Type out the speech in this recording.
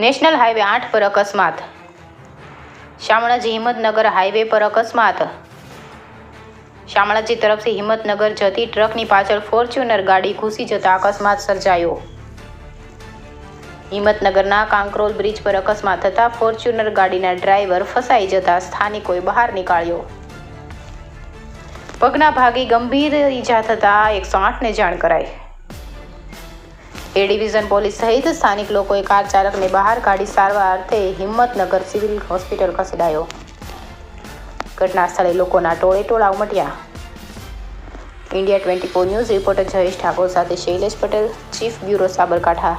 National highway 8 પર અકસ્માત. Shamlaji Himmatnagar highway પર અકસ્માત. શામળાજી તરફથી હિંમતનગર જતી ટ્રકની પાછળ ફોર્ચ્યુનર ગાડી ઘૂસી જતા અકસ્માત સર્જાયો. હિંમતનગરના કાંકરોલ બ્રિજ પર અકસ્માત થતા ફોર્ચ્યુનર ગાડીના ડ્રાઈવર ફસાઈ જતા સ્થાનિકોએ બહાર નીકાળ્યો. પગના ભાગે ગંભીર ઈજા થતા 108ને જાણ કરાઈ. એ ડિવિઝન પોલીસ સહિત સ્થાનિક લોકોએ કાર ચાલકને બહાર કાઢી સારવાર અર્થે હિંમતનગર સિવિલ હોસ્પિટલ ખસેડાયો. ઘટના સ્થળે લોકોના ટોળેટોળા ઉમટ્યા. India 24 news reporter Jayesh Thakor સાથે શૈલેષ પટેલ, ચીફ બ્યુરો સાબરકાંઠા.